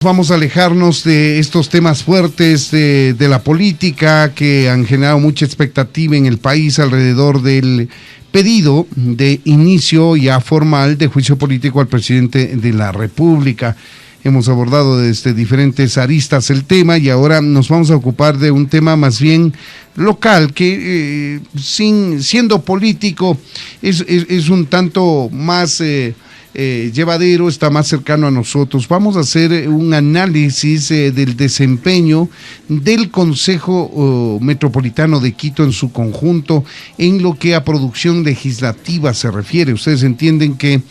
Vamos a alejarnos de estos temas fuertes de la política que han generado mucha expectativa en el país alrededor del pedido de inicio ya formal de juicio político al presidente de la República. Hemos abordado desde diferentes aristas el tema y ahora nos vamos a ocupar de un tema más bien local que siendo político es un tanto más llevadero, está más cercano a nosotros. Vamos a hacer un análisis del desempeño del Consejo Metropolitano de Quito en su conjunto en lo que a producción legislativa se refiere. Ustedes entienden que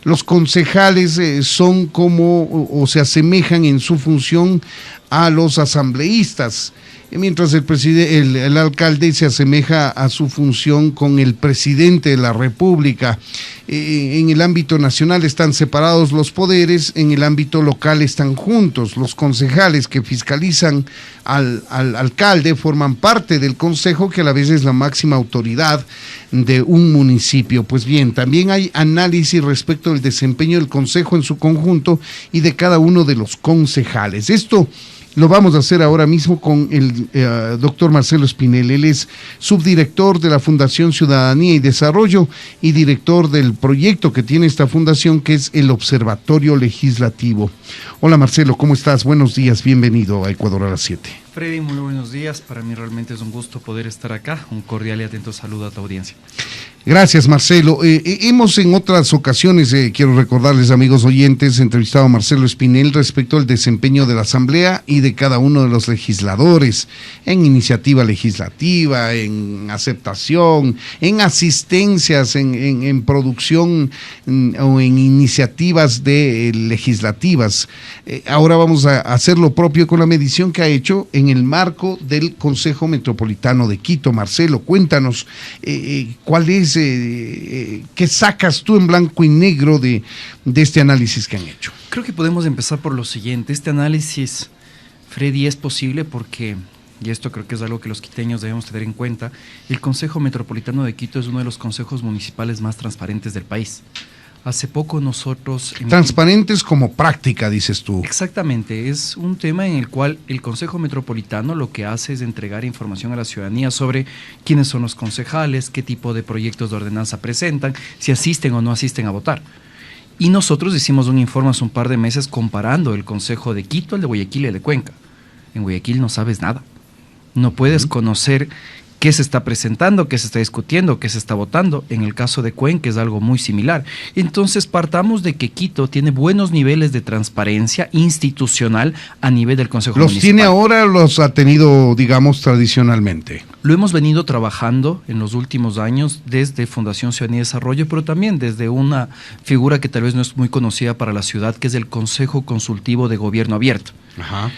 los concejales son como o se asemejan en su función a los asambleístas, mientras el alcalde se asemeja a su función con el presidente de la República. En el ámbito nacional están separados los poderes, en el ámbito local están juntos. Los concejales que fiscalizan al alcalde forman parte del consejo, que a la vez es la máxima autoridad de un municipio. Pues bien, también hay análisis respecto del desempeño del consejo en su conjunto y de cada uno de los concejales. Esto lo vamos a hacer ahora mismo con el doctor Marcelo Espinel. Él es subdirector de la Fundación Ciudadanía y Desarrollo y director del proyecto que tiene esta fundación, que es el Observatorio Legislativo. Hola Marcelo, ¿cómo estás? Buenos días, bienvenido a Ecuador a las 7. Freddy, muy buenos días. Para mí realmente es un gusto poder estar acá. Un cordial y atento saludo a tu audiencia. Gracias, Marcelo. Hemos en otras ocasiones, quiero recordarles, amigos oyentes, entrevistado a Marcelo Espinel respecto al desempeño de la Asamblea y de cada uno de los legisladores en iniciativa legislativa, en aceptación, en asistencias, en producción o en iniciativas legislativas. Ahora vamos a hacer lo propio con la medición que ha hecho en el marco del Consejo Metropolitano de Quito. Marcelo, cuéntanos cuál es, qué sacas tú en blanco y negro de este análisis que han hecho. Creo que podemos empezar por lo siguiente. Este análisis, Freddy, es posible porque, y esto creo que es algo que los quiteños debemos tener en cuenta, el Consejo Metropolitano de Quito es uno de los consejos municipales más transparentes del país. Hace poco nosotros... Transparentes como práctica, dices tú. Exactamente, es un tema en el cual el Consejo Metropolitano lo que hace es entregar información a la ciudadanía sobre quiénes son los concejales, qué tipo de proyectos de ordenanza presentan, si asisten o no asisten a votar. Y nosotros hicimos un informe hace un par de meses comparando el Consejo de Quito, el de Guayaquil y el de Cuenca. En Guayaquil no sabes nada, no puedes conocer qué se está presentando, qué se está discutiendo, qué se está votando. En el caso de Cuenca es algo muy similar. Entonces partamos de que Quito tiene buenos niveles de transparencia institucional a nivel del Consejo Municipal. ¿Los tiene ahora o los ha tenido, digamos, tradicionalmente? Lo hemos venido trabajando en los últimos años desde Fundación Ciudadanía y Desarrollo, pero también desde una figura que tal vez no es muy conocida para la ciudad, que es el Consejo Consultivo de Gobierno Abierto. Ajá.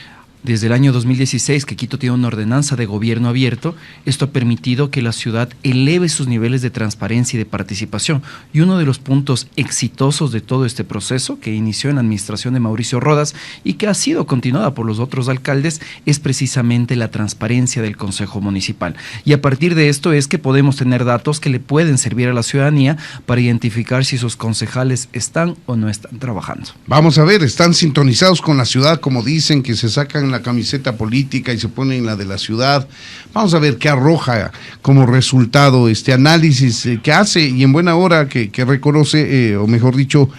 Desde el año 2016, que Quito tiene una ordenanza de gobierno abierto, esto ha permitido que la ciudad eleve sus niveles de transparencia y de participación. Y uno de los puntos exitosos de todo este proceso, que inició en la administración de Mauricio Rodas y que ha sido continuada por los otros alcaldes, es precisamente la transparencia del Consejo Municipal. Y a partir de esto es que podemos tener datos que le pueden servir a la ciudadanía para identificar si sus concejales están o no están trabajando. Vamos a ver, están sintonizados con la ciudad, como dicen, que se sacan la camiseta política y se ponen la de la ciudad. Vamos a ver qué arroja como resultado este análisis que hace y en buena hora que reconoce, o mejor dicho,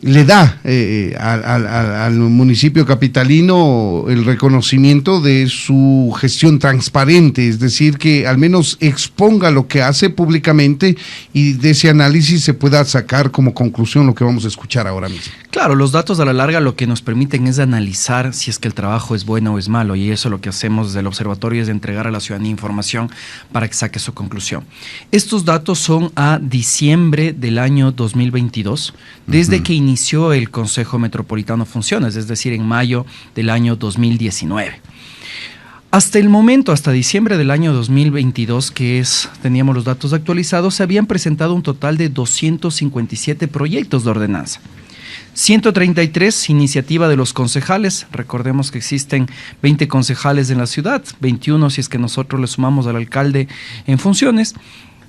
le da al municipio capitalino el reconocimiento de su gestión transparente, es decir, que al menos exponga lo que hace públicamente y de ese análisis se pueda sacar como conclusión lo que vamos a escuchar ahora mismo. Claro, los datos a la larga lo que nos permiten es analizar si es que el trabajo es bueno o es malo, y eso lo que hacemos desde el observatorio es entregar a la ciudadanía información para que saque su conclusión. Estos datos son a diciembre del año 2022, desde que inició el Consejo Metropolitano Funciones, es decir, en mayo del año 2019. Hasta el momento, hasta diciembre del año 2022, teníamos los datos actualizados, se habían presentado un total de 257 proyectos de ordenanza. 133 iniciativa de los concejales, recordemos que existen 20 concejales en la ciudad, 21 si es que nosotros le sumamos al alcalde en funciones,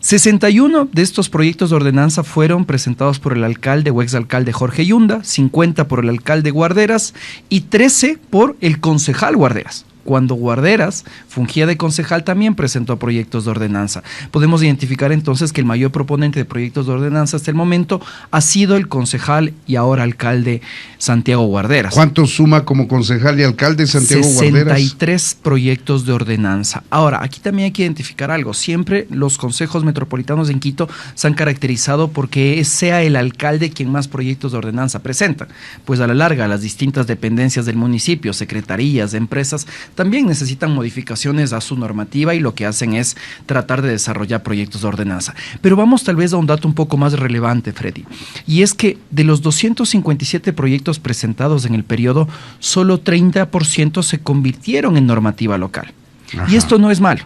61 de estos proyectos de ordenanza fueron presentados por el alcalde o exalcalde Jorge Yunda, 50 por el alcalde Guarderas y 13 por el concejal Guarderas. Cuando Guarderas fungía de concejal también presentó proyectos de ordenanza. Podemos identificar entonces que el mayor proponente de proyectos de ordenanza hasta el momento ha sido el concejal y ahora alcalde Santiago Guarderas. ¿Cuánto suma como concejal y alcalde Santiago Guarderas? 63 proyectos de ordenanza. Ahora, aquí también hay que identificar algo. Siempre los consejos metropolitanos en Quito se han caracterizado porque sea el alcalde quien más proyectos de ordenanza presenta. Pues a la larga, las distintas dependencias del municipio, secretarías, empresas, también necesitan modificaciones a su normativa y lo que hacen es tratar de desarrollar proyectos de ordenanza. Pero vamos tal vez a un dato un poco más relevante, Freddy, y es que de los 257 proyectos presentados en el periodo, solo 30% se convirtieron en normativa local. Ajá. Y esto no es malo,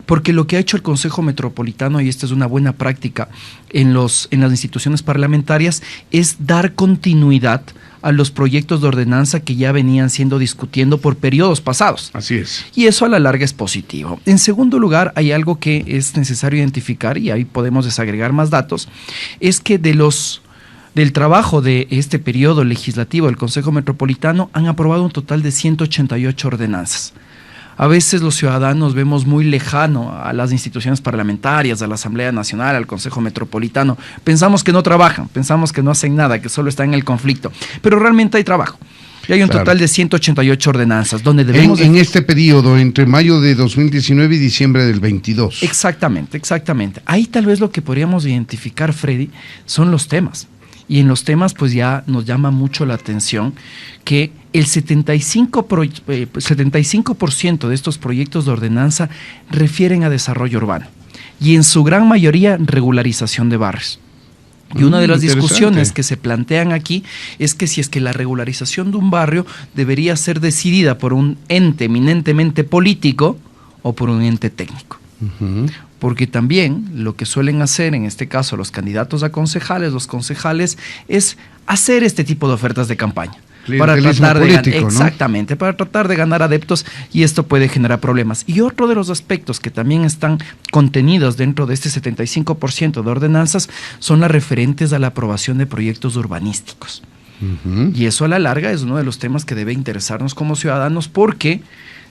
porque lo que ha hecho el Consejo Metropolitano, y esta es una buena práctica en las instituciones parlamentarias, es dar continuidad a los proyectos de ordenanza que ya venían siendo discutiendo por periodos pasados. Así es. Y eso a la larga es positivo. En segundo lugar, hay algo que es necesario identificar, y ahí podemos desagregar más datos, es que del trabajo de este periodo legislativo del Consejo Metropolitano han aprobado un total de 188 ordenanzas. A veces los ciudadanos vemos muy lejano a las instituciones parlamentarias, a la Asamblea Nacional, al Consejo Metropolitano. Pensamos que no trabajan, pensamos que no hacen nada, que solo están en el conflicto. Pero realmente hay trabajo. Y hay un total de 188 ordenanzas, donde debemos... En este periodo, entre mayo de 2019 y diciembre del 22. Exactamente. Ahí tal vez lo que podríamos identificar, Freddy, son los temas. Y en los temas pues ya nos llama mucho la atención que el 75% de estos proyectos de ordenanza refieren a desarrollo urbano y en su gran mayoría regularización de barrios. Y una de las discusiones que se plantean aquí es que si es que la regularización de un barrio debería ser decidida por un ente eminentemente político o por un ente técnico. Porque también lo que suelen hacer, en este caso los candidatos a concejales, los concejales, es hacer este tipo de ofertas de campaña. Para tratar político, ¿no? Exactamente, para tratar de ganar adeptos, y esto puede generar problemas. Y otro de los aspectos que también están contenidos dentro de este 75% de ordenanzas son las referentes a la aprobación de proyectos urbanísticos. Y eso a la larga es uno de los temas que debe interesarnos como ciudadanos, porque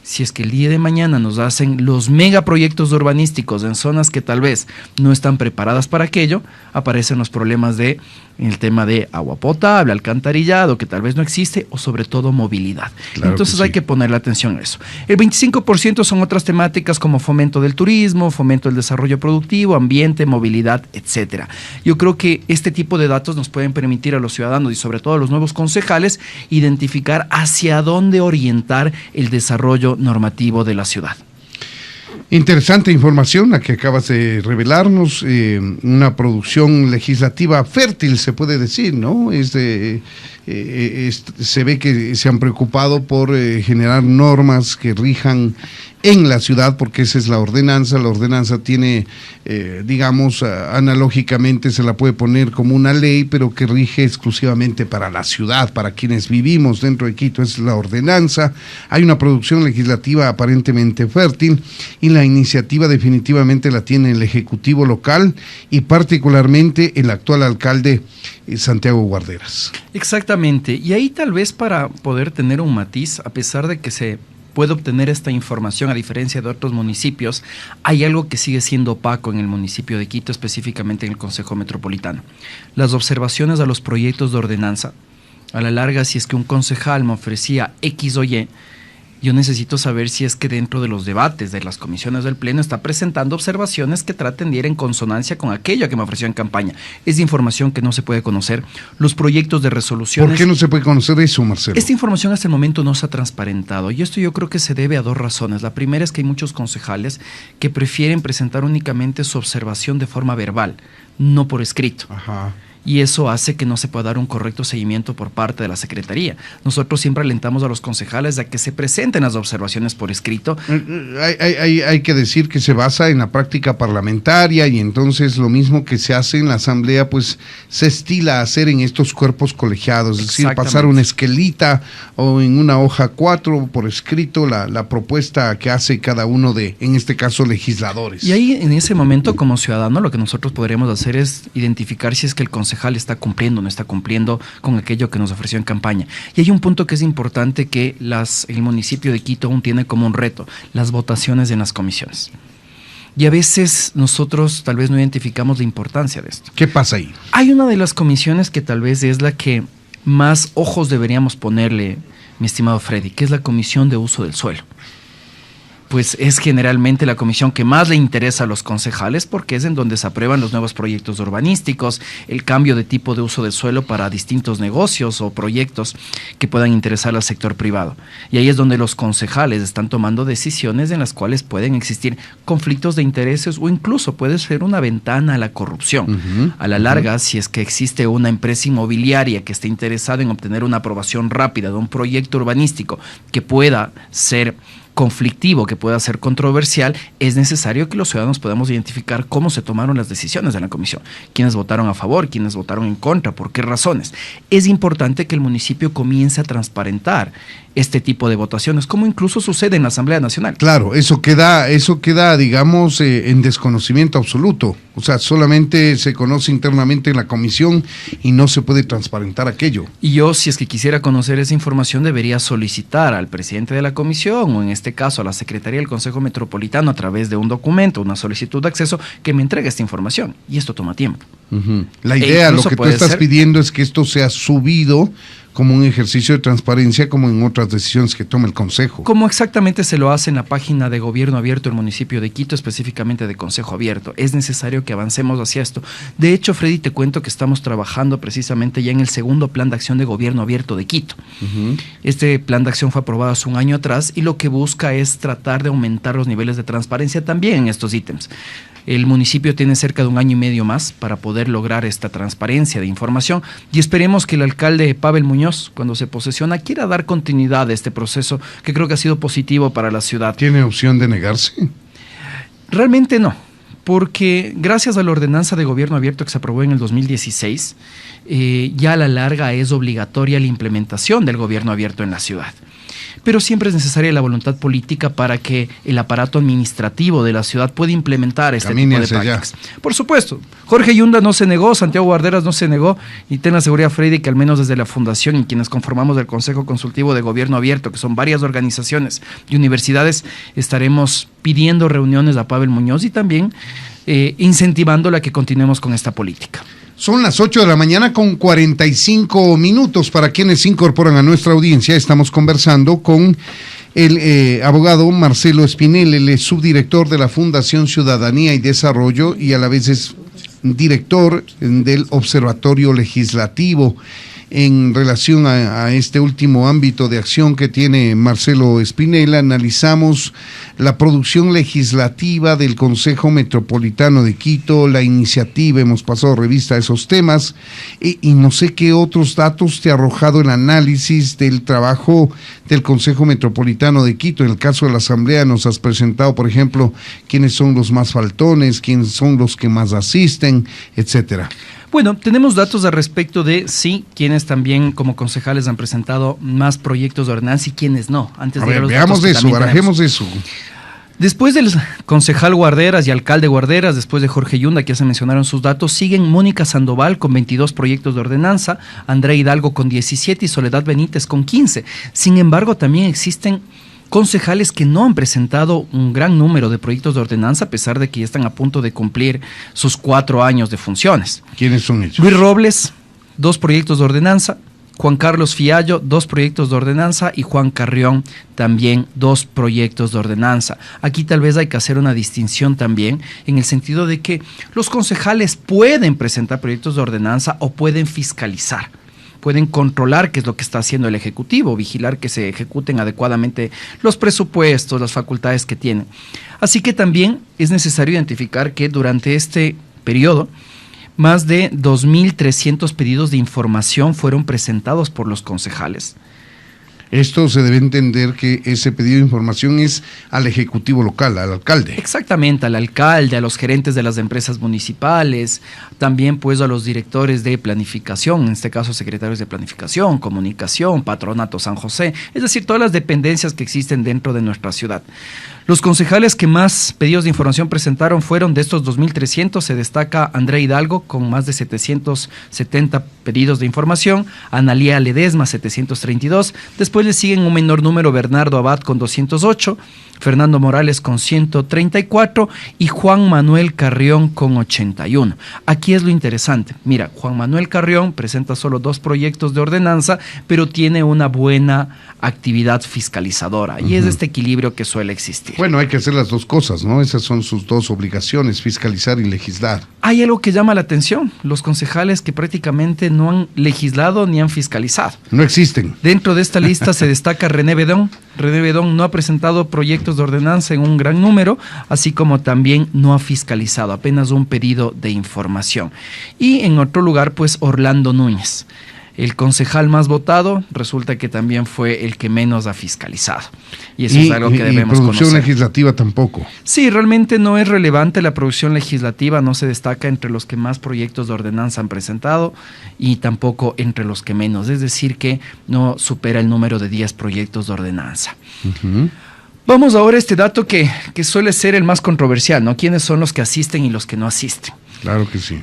si es que el día de mañana nos hacen los megaproyectos urbanísticos en zonas que tal vez no están preparadas para aquello, aparecen los problemas de el tema de agua potable, alcantarillado, que tal vez no existe, o sobre todo movilidad. Claro. Entonces hay que ponerle atención a eso. El 25% son otras temáticas como fomento del turismo, fomento del desarrollo productivo, ambiente, movilidad, etcétera. Yo creo que este tipo de datos nos pueden permitir a los ciudadanos y sobre todo a los nuevos concejales identificar hacia dónde orientar el desarrollo normativo de la ciudad. Interesante información la que acabas de revelarnos, una producción legislativa fértil, se puede decir, ¿no? Se ve que se han preocupado por generar normas que rijan en la ciudad, porque esa es la ordenanza. La ordenanza tiene, digamos, analógicamente se la puede poner como una ley, pero que rige exclusivamente para la ciudad, para quienes vivimos dentro de Quito, es la ordenanza. Hay una producción legislativa aparentemente fértil y la iniciativa definitivamente la tiene el Ejecutivo local y particularmente el actual alcalde Santiago Guarderas. Exactamente, y ahí tal vez para poder tener un matiz, a pesar de que se puede obtener esta información a diferencia de otros municipios, hay algo que sigue siendo opaco en el municipio de Quito, específicamente en el Consejo Metropolitano. Las observaciones a los proyectos de ordenanza, a la larga, si es que un concejal me ofrecía X o Y, yo necesito saber si es que dentro de los debates de las comisiones del Pleno está presentando observaciones que traten de ir en consonancia con aquello que me ofreció en campaña. Es información que no se puede conocer. Los proyectos de resoluciones... ¿Por qué no se puede conocer eso, Marcelo? Esta información hasta el momento no se ha transparentado, y esto yo creo que se debe a dos razones. La primera es que hay muchos concejales que prefieren presentar únicamente su observación de forma verbal, no por escrito. Ajá. y eso hace que no se pueda dar un correcto seguimiento por parte de la Secretaría. Nosotros siempre alentamos a los concejales a que se presenten las observaciones por escrito. Hay que decir que se basa en la práctica parlamentaria y entonces lo mismo que se hace en la Asamblea, pues se estila a hacer en estos cuerpos colegiados, es decir, pasar una esquelita o en una hoja 4 por escrito la propuesta que hace cada uno de, en este caso, legisladores. Y ahí, en ese momento, como ciudadano, lo que nosotros podríamos hacer es identificar si es que el concejal está cumpliendo o no está cumpliendo con aquello que nos ofreció en campaña. Y hay un punto que es importante que el municipio de Quito aún tiene como un reto: las votaciones en las comisiones. Y a veces nosotros tal vez no identificamos la importancia de esto. ¿Qué pasa ahí? Hay una de las comisiones que tal vez es la que más ojos deberíamos ponerle, mi estimado Freddy, que es la Comisión de Uso del Suelo. Pues es generalmente la comisión que más le interesa a los concejales, porque es en donde se aprueban los nuevos proyectos urbanísticos, el cambio de tipo de uso del suelo para distintos negocios o proyectos que puedan interesar al sector privado. Y ahí es donde los concejales están tomando decisiones en las cuales pueden existir conflictos de intereses o incluso puede ser una ventana a la corrupción. A la larga, si es que existe una empresa inmobiliaria que esté interesada en obtener una aprobación rápida de un proyecto urbanístico que pueda ser conflictivo, que pueda ser controversial, es necesario que los ciudadanos podamos identificar cómo se tomaron las decisiones de la comisión, quiénes votaron a favor, quiénes votaron en contra, por qué razones. Es importante que el municipio comience a transparentar este tipo de votaciones, como incluso sucede en la Asamblea Nacional. Claro, eso queda, digamos, en desconocimiento absoluto. O sea, solamente se conoce internamente en la comisión y no se puede transparentar aquello. Y yo, si es que quisiera conocer esa información, debería solicitar al presidente de la comisión, o en este caso a la Secretaría del Consejo Metropolitano, a través de un documento, una solicitud de acceso, que me entregue esta información. Y esto toma tiempo. La idea, lo que tú estás pidiendo es que esto sea subido como un ejercicio de transparencia, como en otras decisiones que toma el Consejo. Como exactamente se lo hace en la página de Gobierno Abierto del municipio de Quito, específicamente de Consejo Abierto. Es necesario que avancemos hacia esto. De hecho, Freddy, te cuento que estamos trabajando precisamente ya en el segundo plan de acción de Gobierno Abierto de Quito. Este plan de acción fue aprobado hace un año atrás y lo que busca es tratar de aumentar los niveles de transparencia también en estos ítems. El municipio tiene cerca de un año y medio más para poder lograr esta transparencia de información y esperemos que el alcalde Pavel Muñoz, cuando se posesiona, quiera dar continuidad a este proceso que creo que ha sido positivo para la ciudad. ¿Tiene opción de negarse? Realmente no, porque gracias a la ordenanza de Gobierno Abierto que se aprobó en el 2016, ya a la larga es obligatoria la implementación del Gobierno Abierto en la ciudad. Pero siempre es necesaria la voluntad política para que el aparato administrativo de la ciudad pueda implementar este tipo de prácticas. Por supuesto, Jorge Yunda no se negó, Santiago Guarderas no se negó, y ten la seguridad, Freddy, que al menos desde la Fundación y quienes conformamos el Consejo Consultivo de Gobierno Abierto, que son varias organizaciones y universidades, estaremos pidiendo reuniones a Pavel Muñoz y también incentivándola a que continuemos con esta política. Son las 8 de la mañana con 45 minutos. Para quienes se incorporan a nuestra audiencia, estamos conversando con el abogado Marcelo Espinel. Él es subdirector de la Fundación Ciudadanía y Desarrollo y a la vez es director del Observatorio Legislativo. En relación a este último ámbito de acción que tiene Marcelo Espinel, analizamos la producción legislativa del Consejo Metropolitano de Quito, la iniciativa, hemos pasado revista a esos temas, y no sé qué otros datos te ha arrojado el análisis del trabajo del Consejo Metropolitano de Quito. En el caso de la Asamblea nos has presentado, por ejemplo, quiénes son los más faltones, quiénes son los que más asisten, etcétera. Bueno, tenemos datos al respecto de sí, quienes también como concejales han presentado más proyectos de ordenanza y quienes no. Antes de veamos eso, barajemos eso. Después del concejal Guarderas y alcalde Guarderas, después de Jorge Yunda, que ya se mencionaron sus datos, siguen Mónica Sandoval con 22 proyectos de ordenanza, Andrea Hidalgo con 17 y Soledad Benítez con 15. Sin embargo, también existen concejales que no han presentado un gran número de proyectos de ordenanza, a pesar de que ya están a punto de cumplir sus 4 años de funciones. ¿Quiénes son ellos? Luis Robles, 2 proyectos de ordenanza, Juan Carlos Fiallo, 2 proyectos de ordenanza y Juan Carrión también 2 proyectos de ordenanza. Aquí tal vez hay que hacer una distinción también en el sentido de que los concejales pueden presentar proyectos de ordenanza o pueden fiscalizar. Pueden controlar qué es lo que está haciendo el Ejecutivo, vigilar que se ejecuten adecuadamente los presupuestos, las facultades que tienen. Así que también es necesario identificar que durante este periodo Más de 2.300 pedidos de información fueron presentados por los concejales. Esto se debe entender que ese pedido de información es al ejecutivo local, al alcalde. Exactamente, al alcalde, a los gerentes de las empresas municipales, también pues a los directores de planificación, en este caso secretarios de planificación, comunicación, patronato San José, es decir, todas las dependencias que existen dentro de nuestra ciudad. Los concejales que más pedidos de información presentaron fueron de estos 2.300, se destaca André Hidalgo con más de 770 pedidos de información, Analía Ledesma 732, después le siguen un menor número Bernardo Abad con 208, Fernando Morales con 134 y Juan Manuel Carrión con 81. Aquí es lo interesante. Mira, Juan Manuel Carrión presenta solo 2 proyectos de ordenanza, pero tiene una buena actividad fiscalizadora y es este equilibrio que suele existir. Bueno, hay que hacer las dos cosas, ¿no? Esas son sus dos obligaciones, fiscalizar y legislar. Hay algo que llama la atención, los concejales que prácticamente no han legislado ni han fiscalizado. No existen. Dentro de esta lista se destaca René Bedón. René Bedón no ha presentado proyectos de ordenanza en un gran número, así como también no ha fiscalizado, apenas un pedido de información. Y en otro lugar, pues Orlando Núñez. El concejal más votado resulta que también fue el que menos ha fiscalizado. Y eso es algo que debemos conocer. Y producción legislativa tampoco. Sí, realmente no es relevante la producción legislativa, no se destaca entre los que más proyectos de ordenanza han presentado y tampoco entre los que menos. Es decir, que no supera el número de 10 proyectos de ordenanza. Vamos ahora a este dato que suele ser el más controversial, ¿no? ¿Quiénes son los que asisten y los que no asisten? Claro que sí.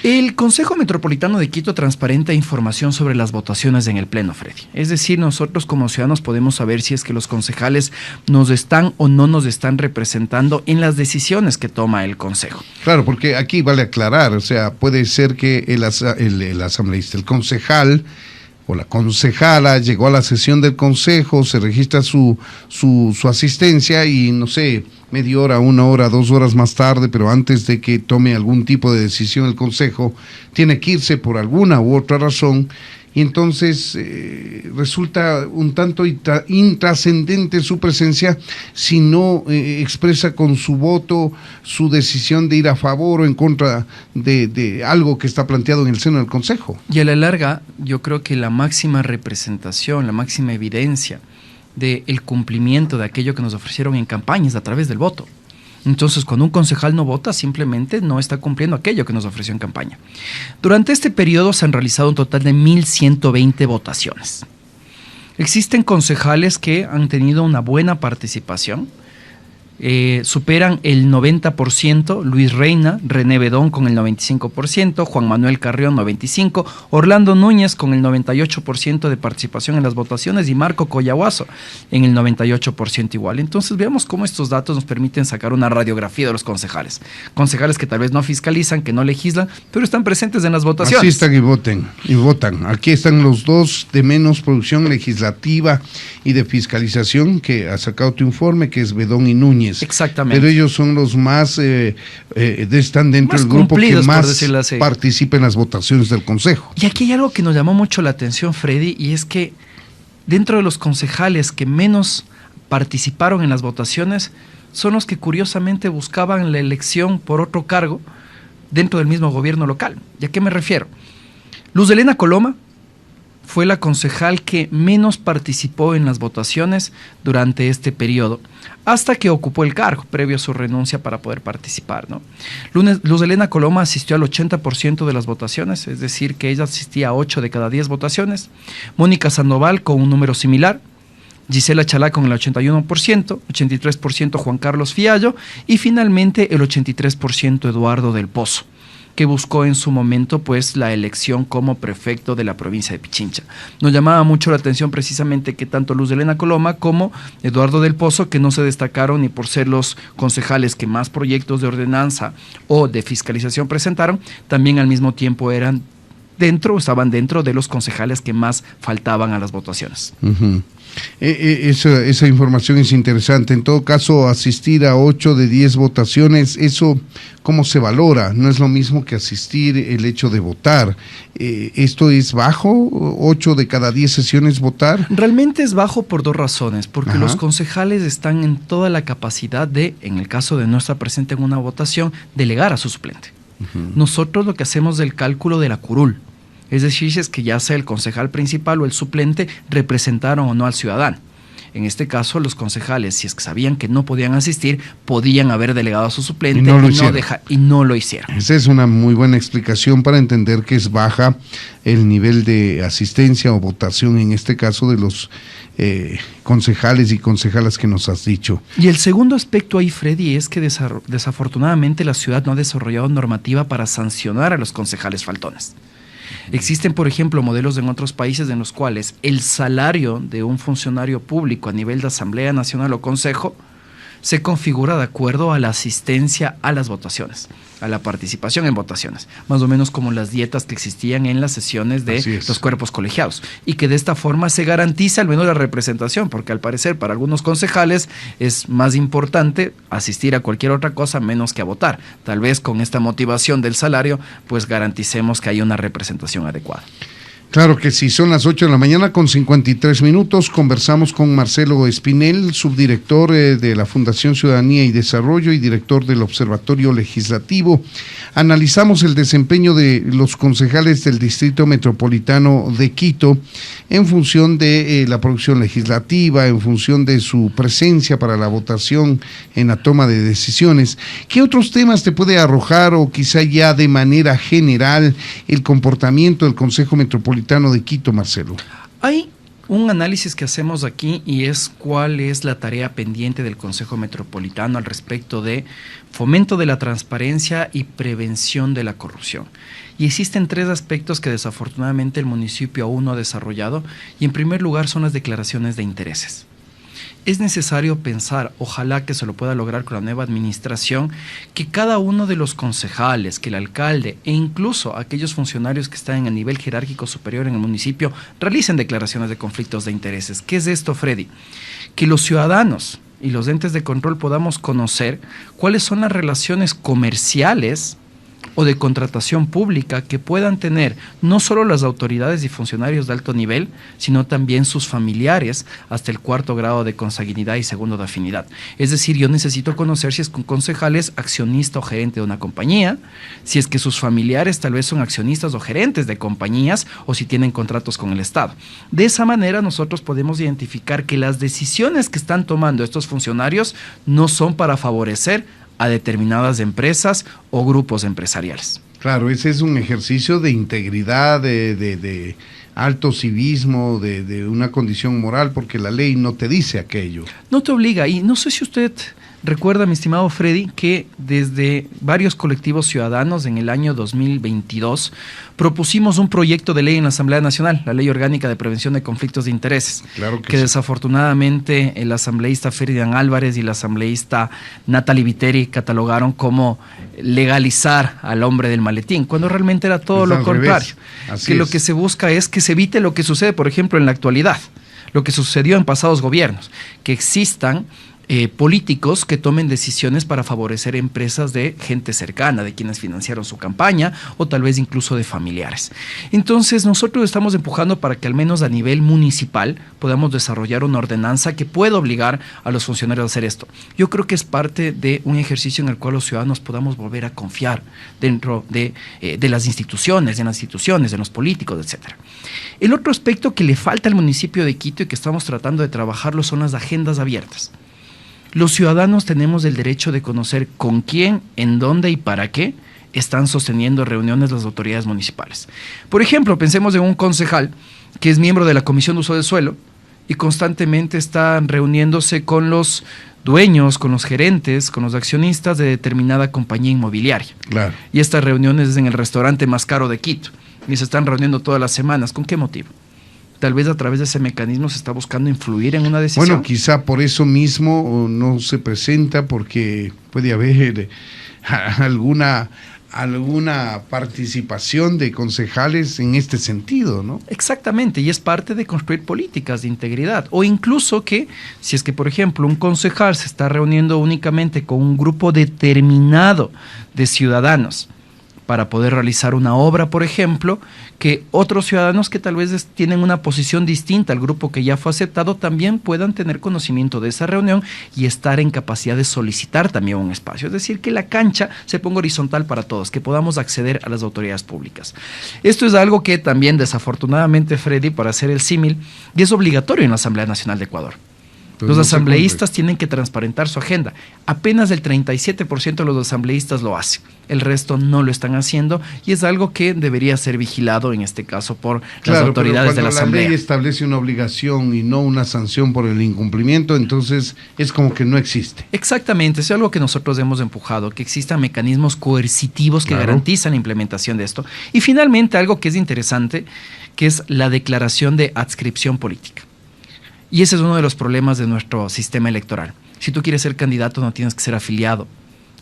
El Consejo Metropolitano de Quito transparenta información sobre las votaciones en el Pleno, Freddy. Es decir, nosotros como ciudadanos podemos saber si es que los concejales nos están o no nos están representando en las decisiones que toma el Consejo. Claro, porque aquí vale aclarar, o sea, puede ser que el asambleísta, el concejal o la concejala llegó a la sesión del consejo, se registra su asistencia y no sé, media hora, 1 hora, 2 horas más tarde, pero antes de que tome algún tipo de decisión el consejo, tiene que irse por alguna u otra razón y entonces resulta un tanto intrascendente su presencia si no expresa con su voto su decisión de ir a favor o en contra de algo que está planteado en el seno del Consejo. Y a la larga, yo creo que la máxima representación, la máxima evidencia del cumplimiento de aquello que nos ofrecieron en campañas a través del voto. Entonces, cuando un concejal no vota, simplemente no está cumpliendo aquello que nos ofreció en campaña. Durante este periodo se han realizado un total de 1.120 votaciones. Existen concejales que han tenido una buena participación, superan el 90%, Luis Reina, René Bedón con el 95%, Juan Manuel Carrión 95%, Orlando Núñez con el 98% de participación en las votaciones y Marco Collahuaso en el 98% igual. Entonces veamos cómo estos datos nos permiten sacar una radiografía de los concejales. Concejales que tal vez no fiscalizan, que no legislan, pero están presentes en las votaciones. Asistan y votan. Aquí están los dos de menos producción legislativa y de fiscalización que ha sacado tu informe, que es Bedón y Núñez. Exactamente. Pero ellos son los más, están dentro del grupo que más participa en las votaciones del Consejo. Y aquí hay algo que nos llamó mucho la atención, Freddy, y es que dentro de los concejales que menos participaron en las votaciones, son los que curiosamente buscaban la elección por otro cargo dentro del mismo gobierno local. ¿Y a qué me refiero? Luz Helena Coloma fue la concejal que menos participó en las votaciones durante este periodo, hasta que ocupó el cargo, previo a su renuncia para poder participar, ¿no? Luz Helena Coloma asistió al 80% de las votaciones, es decir, que ella asistía a 8 de cada 10 votaciones. Mónica Sandoval con un número similar, Gisela Chalá con el 81%, 83% Juan Carlos Fiallo y finalmente el 83% Eduardo del Pozo, que buscó en su momento pues la elección como prefecto de la provincia de Pichincha. Nos llamaba mucho la atención precisamente que tanto Luz Helena Coloma como Eduardo del Pozo, que no se destacaron ni por ser los concejales que más proyectos de ordenanza o de fiscalización presentaron, también al mismo tiempo estaban dentro de los concejales que más faltaban a las votaciones. Esa información es interesante. En todo caso, asistir a 8 de 10 votaciones, eso ¿cómo se valora? No es lo mismo que asistir el hecho de votar. ¿Esto es bajo? ¿8 de cada 10 sesiones votar? Realmente es bajo por 2 razones, porque los concejales están en toda la capacidad de, en el caso de no estar presente en una votación, delegar a su suplente. Nosotros lo que hacemos es el cálculo de la curul. Es decir, si es que ya sea el concejal principal o el suplente representaron o no al ciudadano. En este caso, los concejales, si es que sabían que no podían asistir, podían haber delegado a su suplente y no lo hicieron. Esa es una muy buena explicación para entender que es baja el nivel de asistencia o votación, en este caso, de los concejales y concejalas que nos has dicho. Y el segundo aspecto ahí, Freddy, es que desafortunadamente la ciudad no ha desarrollado normativa para sancionar a los concejales faltones. Existen, por ejemplo, modelos en otros países en los cuales el salario de un funcionario público a nivel de Asamblea Nacional o Consejo se configura de acuerdo a la asistencia a las votaciones, a la participación en votaciones, más o menos como las dietas que existían en las sesiones de los cuerpos colegiados, y que de esta forma se garantiza al menos la representación, porque al parecer para algunos concejales es más importante asistir a cualquier otra cosa menos que a votar. Tal vez con esta motivación del salario, pues garanticemos que haya una representación adecuada. Claro que sí, son las 8 de la mañana con 53 minutos. Conversamos con Marcelo Espinel, subdirector de la Fundación Ciudadanía y Desarrollo y director del Observatorio Legislativo. Analizamos el desempeño de los concejales del Distrito Metropolitano de Quito en función de la producción legislativa, en función de su presencia para la votación en la toma de decisiones. ¿Qué otros temas te puede arrojar o quizá ya de manera general el comportamiento del Consejo Metropolitano de Quito, Marcelo? Hay un análisis que hacemos aquí y es cuál es la tarea pendiente del Consejo Metropolitano al respecto de fomento de la transparencia y prevención de la corrupción. Y existen 3 aspectos que desafortunadamente el municipio aún no ha desarrollado, y en primer lugar son las declaraciones de intereses. Es necesario pensar, ojalá que se lo pueda lograr con la nueva administración, que cada uno de los concejales, que el alcalde e incluso aquellos funcionarios que están en el nivel jerárquico superior en el municipio realicen declaraciones de conflictos de intereses. ¿Qué es esto, Freddy? Que los ciudadanos y los entes de control podamos conocer cuáles son las relaciones comerciales o de contratación pública que puedan tener no solo las autoridades y funcionarios de alto nivel, sino también sus familiares hasta el 4º grado de consanguinidad y 2º de afinidad. Es decir, yo necesito conocer si es que un concejal es accionista o gerente de una compañía, si es que sus familiares tal vez son accionistas o gerentes de compañías o si tienen contratos con el Estado. De esa manera nosotros podemos identificar que las decisiones que están tomando estos funcionarios no son para favorecer a determinadas empresas o grupos empresariales. Claro, ese es un ejercicio de integridad, de alto civismo, de una condición moral, porque la ley no te dice aquello. No te obliga, y no sé si usted recuerda, mi estimado Freddy, que desde varios colectivos ciudadanos en el año 2022 propusimos un proyecto de ley en la Asamblea Nacional, la Ley Orgánica de Prevención de Conflictos de Intereses, claro que sí. Desafortunadamente el asambleísta Ferdinand Álvarez y la asambleísta Natalie Viteri catalogaron como legalizar al hombre del maletín, cuando realmente era todo lo contrario. Lo que se busca es que se evite lo que sucede, por ejemplo, en la actualidad, lo que sucedió en pasados gobiernos, que existan políticos que tomen decisiones para favorecer empresas de gente cercana, de quienes financiaron su campaña o tal vez incluso de familiares. Entonces nosotros estamos empujando para que al menos a nivel municipal podamos desarrollar una ordenanza que pueda obligar a los funcionarios a hacer esto. Yo creo que es parte de un ejercicio en el cual los ciudadanos podamos volver a confiar dentro de las instituciones, en los políticos, etcétera. El otro aspecto que le falta al municipio de Quito y que estamos tratando de trabajarlo son las agendas abiertas. Los ciudadanos tenemos el derecho de conocer con quién, en dónde y para qué están sosteniendo reuniones las autoridades municipales. Por ejemplo, pensemos en un concejal que es miembro de la Comisión de Uso del Suelo y constantemente está reuniéndose con los dueños, con los gerentes, con los accionistas de determinada compañía inmobiliaria. Claro. Y estas reuniones es en el restaurante más caro de Quito y se están reuniendo todas las semanas. ¿Con qué motivo? Tal vez a través de ese mecanismo se está buscando influir en una decisión. Bueno, quizá por eso mismo no se presenta, porque puede haber alguna participación de concejales en este sentido, ¿no? Exactamente, y es parte de construir políticas de integridad. O incluso que, si es que, por ejemplo, un concejal se está reuniendo únicamente con un grupo determinado de ciudadanos para poder realizar una obra, por ejemplo, que otros ciudadanos que tal vez tienen una posición distinta al grupo que ya fue aceptado también puedan tener conocimiento de esa reunión y estar en capacidad de solicitar también un espacio. Es decir, que la cancha se ponga horizontal para todos, que podamos acceder a las autoridades públicas. Esto es algo que también, desafortunadamente, Freddy, para hacer el símil, y es obligatorio en la Asamblea Nacional de Ecuador. Los asambleístas tienen que transparentar su agenda. Apenas el 37% de los asambleístas lo hacen. El resto no lo están haciendo y es algo que debería ser vigilado, en este caso, por las autoridades de la Asamblea. La ley establece una obligación y no una sanción por el incumplimiento, entonces es como que no existe. Exactamente, eso es algo que nosotros hemos empujado, que existan mecanismos coercitivos que garantizan la implementación de esto. Y finalmente, algo que es interesante, que es la declaración de adscripción política. Y ese es uno de los problemas de nuestro sistema electoral. Si tú quieres ser candidato, no tienes que ser afiliado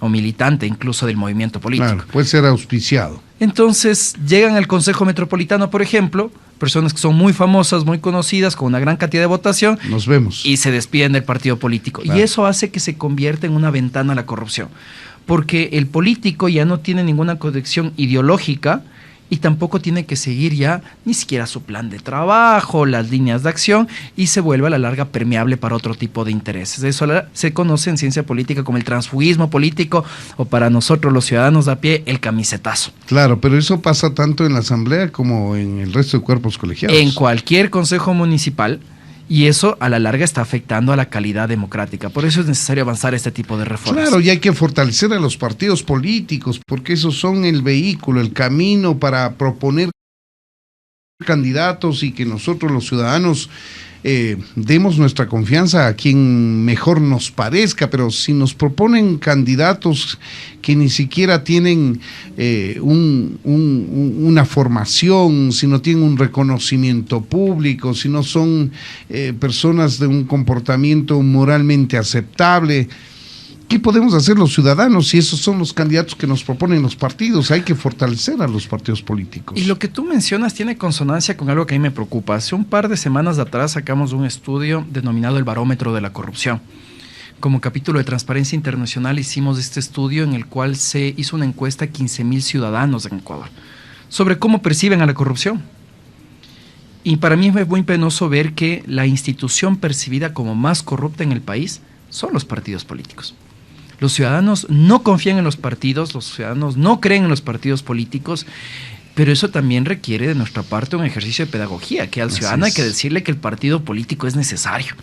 o militante incluso del movimiento político. Claro, puede ser auspiciado. Entonces, llegan al Consejo Metropolitano, por ejemplo, personas que son muy famosas, muy conocidas, con una gran cantidad de votación. Nos vemos. Y se despiden del partido político. Claro. Y eso hace que se convierta en una ventana a la corrupción. Porque el político ya no tiene ninguna conexión ideológica y tampoco tiene que seguir ya ni siquiera su plan de trabajo, las líneas de acción, y se vuelve a la larga permeable para otro tipo de intereses. Eso se conoce en ciencia política como el transfugismo político, o para nosotros los ciudadanos de a pie, el camisetazo. Claro, pero eso pasa tanto en la Asamblea como en el resto de cuerpos colegiados. En cualquier consejo municipal. Y eso a la larga está afectando a la calidad democrática. Por eso es necesario avanzar este tipo de reformas. Claro, y hay que fortalecer a los partidos políticos, porque esos son el vehículo, el camino para proponer candidatos y que nosotros los ciudadanos demos nuestra confianza a quien mejor nos parezca, pero si nos proponen candidatos que ni siquiera tienen una formación, si no tienen un reconocimiento público, si no son personas de un comportamiento moralmente aceptable, ¿qué podemos hacer los ciudadanos si esos son los candidatos que nos proponen los partidos? Hay que fortalecer a los partidos políticos. Y lo que tú mencionas tiene consonancia con algo que a mí me preocupa. Hace un par de semanas atrás sacamos un estudio denominado el Barómetro de la Corrupción. Como capítulo de Transparencia Internacional hicimos este estudio en el cual se hizo una encuesta a 15,000 ciudadanos en Ecuador sobre cómo perciben a la corrupción. Y para mí es muy penoso ver que la institución percibida como más corrupta en el país son los partidos políticos. Los ciudadanos no confían en los partidos, los ciudadanos no creen en los partidos políticos, pero eso también requiere de nuestra parte un ejercicio de pedagogía, que al ciudadano hay que decirle que el partido político es necesario.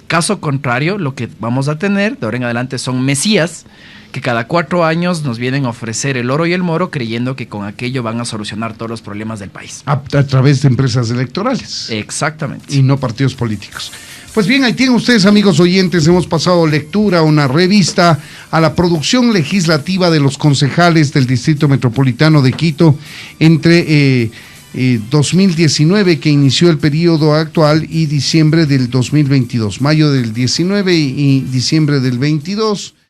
Caso contrario, lo que vamos a tener de ahora en adelante son mesías que cada 4 años nos vienen a ofrecer el oro y el moro creyendo que con aquello van a solucionar todos los problemas del país. A través de empresas electorales. Exactamente. Y no partidos políticos. Pues bien, ahí tienen ustedes, amigos oyentes, hemos pasado lectura, una revista a la producción legislativa de los concejales del Distrito Metropolitano de Quito entre 2019, que inició el periodo actual, y diciembre del 2022, mayo del 19 y diciembre del 22.